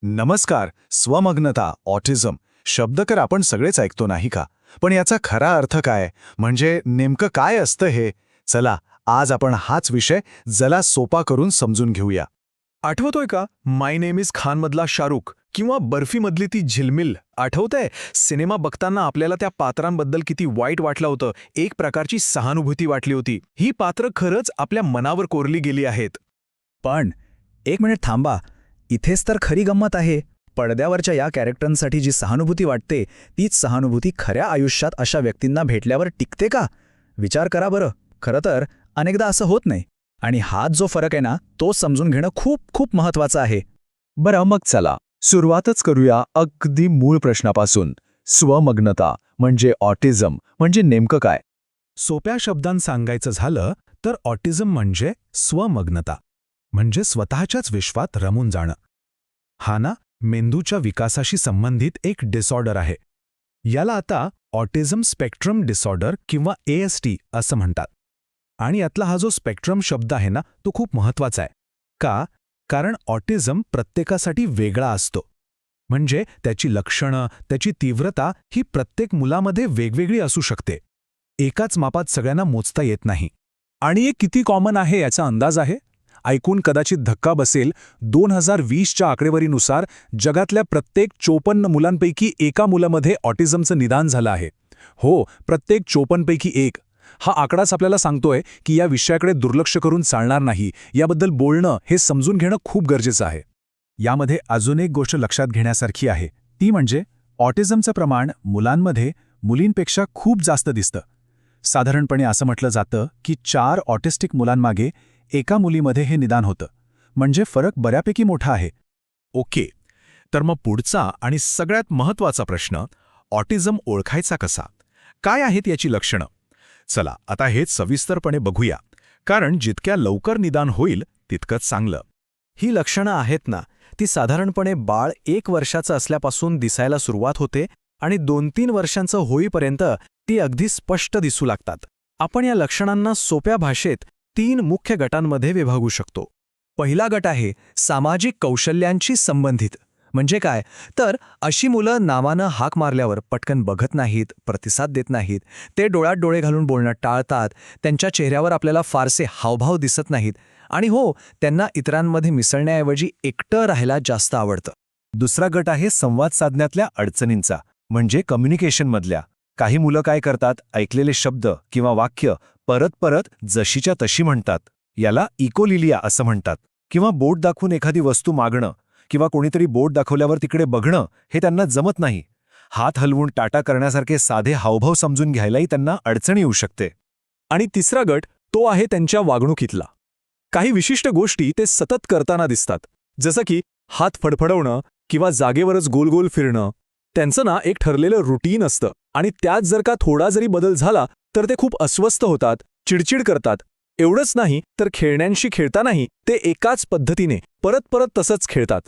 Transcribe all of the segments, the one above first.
नमस्कार. स्वमग्नता, ऑटिझम शब्द आपण सगळेच ऐकतो नाही का? पण याचा खरा अर्थ काय? म्हणजे नेमकं काय असतं हे? चला, आज आपण हाच विषय जरा सोपा करून समजून घेऊया. आठवतोय का माय नेम इज खान मधला शाहरुख किंवा बर्फी मधली ती झिलमिल? आठवतंय सिनेमा बघताना आपल्याला त्या पात्रांबद्दल किती वाईट वाटलं होतं, एक प्रकारची सहानुभूती वाटली होती. ही पात्र खरंच आपल्या मनावर कोरली गेली आहेत. पण एक मिनिट थांबा, इथेच तर खरी गंमत आहे. पडद्यावरच्या या कॅरेक्टरसाठी जी सहानुभूती वाटते तीच सहानुभूती खऱ्या आयुष्यात अशा व्यक्तींना भेटल्यावर टिकते का? विचार करा बरं. खरं तर अनेकदा असं होत नाही, आणि हाच जो फरक आहे ना, तो समजून घेणं खूप खूप महत्त्वाचं आहे. बरं, मग चला सुरुवातच करूया अगदी मूळ प्रश्नापासून. स्वमग्नता म्हणजे ऑटिझम म्हणजे नेमकं काय? सोप्या शब्दांत सांगायचं झालं तर ऑटिझम म्हणजे स्वमग्नता, म्हणजे स्वतःच्याच विश्वात रमून जाणं. हा ना मेंदूच्या विकासाशी संबंधित एक डिसऑर्डर आहे. याला आता ऑटिझम स्पेक्ट्रम डिसऑर्डर किंवा ASD असं म्हणतात. आणि यातला हा जो स्पेक्ट्रम शब्द आहे ना, तो खूप महत्त्वाचा आहे. का? कारण ऑटिझम प्रत्येकासाठी वेगळा असतो. म्हणजे त्याची लक्षणं, त्याची तीव्रता ही प्रत्येक मुलामध्ये वेगवेगळी असू शकते. एकाच मापात सगळ्यांना मोजता येत नाही. आणि हे किती कॉमन आहे याचा अंदाज आहे? ऐकून कदाचित धक्का बसेल, 2020च्या आकडेवारीनुसार जगातल्या प्रत्येक 54 मुलांपैकी एका मुलामध्ये ऑटिझमचं निदान झालं आहे. हो, प्रत्येक 54 पैकी एक. हा आकडाच आपल्याला सांगतोय की या विषयाकडे दुर्लक्ष करून चालणार नाही. याबद्दल बोलणं, हे समजून घेणं खूप गरजेचं आहे. यामध्ये अजून एक गोष्ट लक्षात घेण्यासारखी आहे, ती म्हणजे ऑटिझमचं प्रमाण मुलांमध्ये मुलींपेक्षा खूप जास्त दिसतं. साधारणपणे असं म्हटलं जातं की 4 ऑटिस्टिक मुलांमागे एका मुलीमध्ये हे निदान होतं. म्हणजे फरक बऱ्यापैकी मोठा आहे. ओके, तर मग पुढचा आणि सगळ्यात महत्त्वाचा प्रश्न, ऑटिझम ओळखायचा कसा? काय आहेत याची लक्षणं? चला आता हेच सविस्तरपणे बघूया, कारण जितक्या लवकर निदान होईल तितकंच चांगलं. ही लक्षणं आहेत ना, ती साधारणपणे बाळ 1 वर्षाचं असल्यापासून दिसायला सुरुवात होते आणि 2-3 वर्षांचं होईपर्यंत ती अगदी स्पष्ट दिसू लागतात. आपण या लक्षणांना सोप्या भाषेत 3 मुख्य गटांमध्ये विभागू शकतो. पहिला गट आहे सामाजिक कौशल्यांशी संबंधित. म्हणजे काय? तर अशी मुलं नावानं हाक मारल्यावर पटकन बघत नाहीत, प्रतिसाद देत नाहीत. ते डोळ्यात डोळे घालून बोलणं टाळतात. त्यांच्या चेहऱ्यावर आपल्याला फारसे हावभाव दिसत नाहीत. आणि हो, त्यांना इतरांमध्ये मिसळण्याऐवजी एकटं राहायला जास्त आवडतं. दुसरा गट आहे संवाद साधण्यातल्या अडचणींचा, म्हणजे कम्युनिकेशनमधल्या. काही मुलं काय करतात, ऐकलेले शब्द किंवा वाक्य परत परत जशीच्या तशी म्हणतात. याला इकोलिलिया असं म्हणतात. किंवा बोट दाखवून एखादी वस्तू मागणं किंवा कोणीतरी बोट दाखवल्यावर तिकडे बघणं, हे त्यांना जमत नाही. हात हलवून टाटा करण्यासारखे साधे हावभाव समजून घ्यायलाही त्यांना अडचण येऊ शकते. आणि तिसरा गट, तो आहे त्यांच्या वागणुकीतला. काही विशिष्ट गोष्टी ते सतत करताना दिसतात, जसं की हात फडफडवणं किंवा जागेवरच गोल फिरणं. त्यांचं ना एक ठरलेलं रुटीन असतं, आणि त्यात जर का थोडा जरी बदल झाला तर ते खूप अस्वस्थ होतात, चिडचिड करतात. एवढंच नाही तर खेळण्यांशी खेळतानाही ते एकाच पद्धतीने परत परत तसंच खेळतात.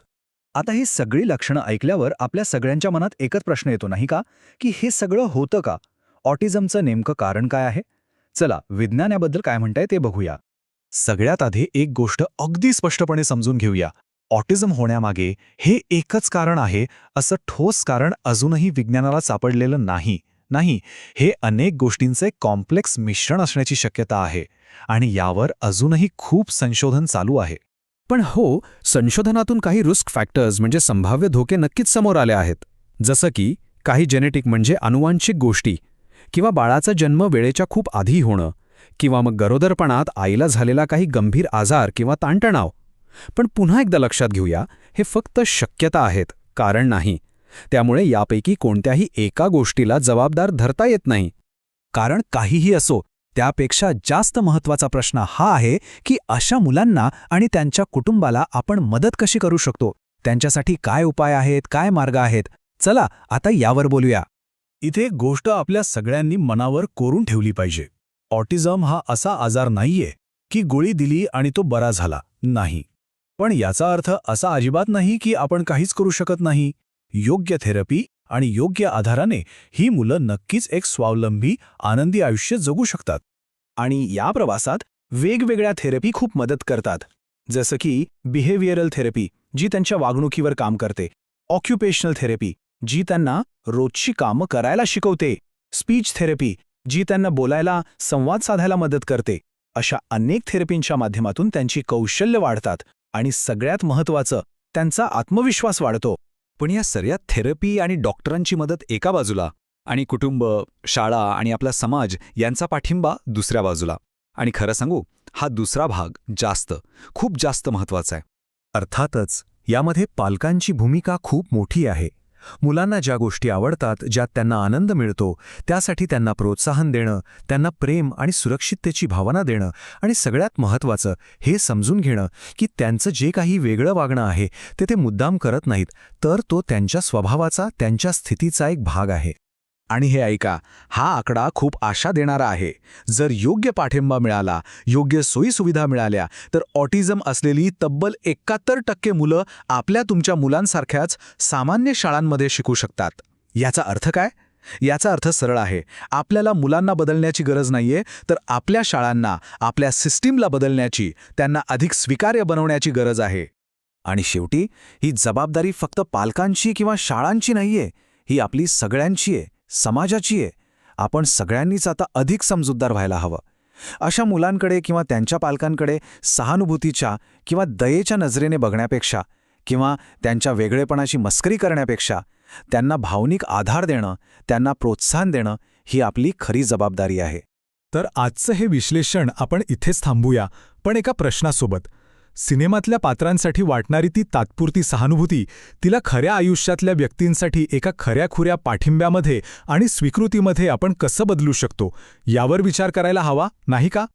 आता ही सगळी लक्षणं ऐकल्यावर आपल्या सगळ्यांच्या मनात एकच प्रश्न येतो नाही का, की हे सगळं होतं का? ऑटिझमचं नेमकं कारण काय आहे? चला, विज्ञान याबद्दल काय म्हणताय ते बघूया. सगळ्यात आधी एक गोष्ट अगदी स्पष्टपणे समजून घेऊया. ऑटिझम होण्यामागे हे एकच कारण आहे असं ठोस कारण अजूनही विज्ञानाला सापडलेलं नाही. हे अनेक गोष्टींचे कॉम्प्लेक्स मिश्रण असण्याची शक्यता आहे, आणि यावर अजूनही खूप संशोधन चालू आहे. पण हो, संशोधनातून काही रिस्क फॅक्टर्स म्हणजे संभाव्य धोके नक्कीच समोर आले आहेत. जसं की काही जेनेटिक म्हणजे अनुवांशिक गोष्टी, किंवा बाळाचा जन्म वेळेच्या खूप आधी होणं, किंवा मग गरोदरपणात आईला झालेला काही गंभीर आजार किंवा ताणतणाव. पण पुन्हा एकदा लक्षात घेऊया, हे फक्त शक्यता आहेत, कारण नाही. त्यामुळे यापैकी कोणत्याही एका गोष्टीला जबाबदार धरता येत नाही. कारण काहीही असो, त्यापेक्षा जास्त महत्त्वाचा प्रश्न हा आहे की अशा मुलांना आणि त्यांच्या कुटुंबाला आपण मदत कशी करू शकतो? त्यांच्यासाठी काय उपाय आहेत, काय मार्ग आहेत? चला आता यावर बोलूया. इथे एक गोष्ट आपल्या सगळ्यांनी मनावर कोरून ठेवली पाहिजे. ऑटिझम हा असा आजार नाहीये की गोळी दिली आणि तो बरा झाला. नाही. पण याचा अर्थ असा अजिबात नाही की आपण काहीच करू शकत नाही. योग्य थेरपी आणि योग्य आधाराने ही मुलं नक्कीच एक स्वावलंबी, आनंदी आयुष्य जगू शकतात. आणि या प्रवासात वेगवेगळ्या थेरपी खूप मदत करतात. जसं की बिहेवियरल थेरपी, जी त्यांच्या वागणुकीवर काम करते, ऑक्युपेशनल थेरपी, जी त्यांना रोजची कामं करायला शिकवते, स्पीच थेरपी, जी त्यांना बोलायला, संवाद साधायला मदत करते. अशा अनेक थेरपींच्या माध्यमातून त्यांची कौशल्य वाढतात आणि सगळ्यात महत्त्वाचं, त्यांचा आत्मविश्वास वाढतो. पण या सर्व थेरपी आणि डॉक्टरांची मदत एका बाजूला आणि कुटुंब, शाळा आणि आपला समाज यांचा पाठिंबा दुसऱ्या बाजूला. आणि खरं सांगू, हा दुसरा भाग खूप जास्त महत्त्वाचा आहे. अर्थातच यामध्ये पालकांची भूमिका खूप मोठी आहे. मुलांना ज्या गोष्टी आवडतात, ज्यात त्यांना आनंद मिळतो, त्यासाठी त्यांना प्रोत्साहन देणं, त्यांना प्रेम आणि सुरक्षिततेची भावना देणं आणि सगळ्यात महत्त्वाचं हे समजून घेणं की त्यांचं जे काही वेगळं वागणं आहे ते मुद्दाम करत नाहीत, तर तो त्यांच्या स्वभावाचा, त्यांच्या स्थितीचा एक भाग आहे. आणि हे ऐका, हा आकडा खूप आशा देणारा आहे. जर योग्य पाठिंबा मिळाला, योग्य सोयीसुविधा मिळाल्या, तर ऑटिझम असलेली तब्बल 71% मुलं आपल्या तुमच्या मुलांसारख्याच सामान्य शाळांमध्ये शिकू शकतात. याचा अर्थ काय? याचा अर्थ सरळ आहे. आपल्याला मुलांना बदलण्याची गरज नाहीये, तर आपल्या शाळांना, आपल्या सिस्टीमला बदलण्याची, त्यांना अधिक स्वीकार्य बनवण्याची गरज आहे. आणि शेवटी ही जबाबदारी फक्त पालकांची किंवा शाळांची नाहीये, ही आपली सगळ्यांची आहे, समाजाची आहे. आपण सगळ्यांनीच आता अधिक समजूतदार व्हायला हवं. अशा मुलांकडे किंवा त्यांच्या पालकांकडे सहानुभूतीच्या किंवा दयेच्या नजरेने बघण्यापेक्षा किंवा त्यांच्या वेगळेपणाची मस्करी करण्यापेक्षा त्यांना भावनिक आधार देणं, त्यांना प्रोत्साहन देणं ही आपली खरी जबाबदारी आहे. तर आजचं हे विश्लेषण आपण इथेच थांबूया, पण एका प्रश्नासोबत. सिनेमातल्या पात्रांसाठी वाटणारी ती तात्पुरती सहानुभूती, तिला खऱ्या आयुष्यातल्या व्यक्तींसाठी एका खऱ्याखुऱ्या पाठिंब्यामध्ये आणि स्वीकृतीमध्ये आपण कसं बदलू शकतो, यावर विचार करायला हवा, नाही का?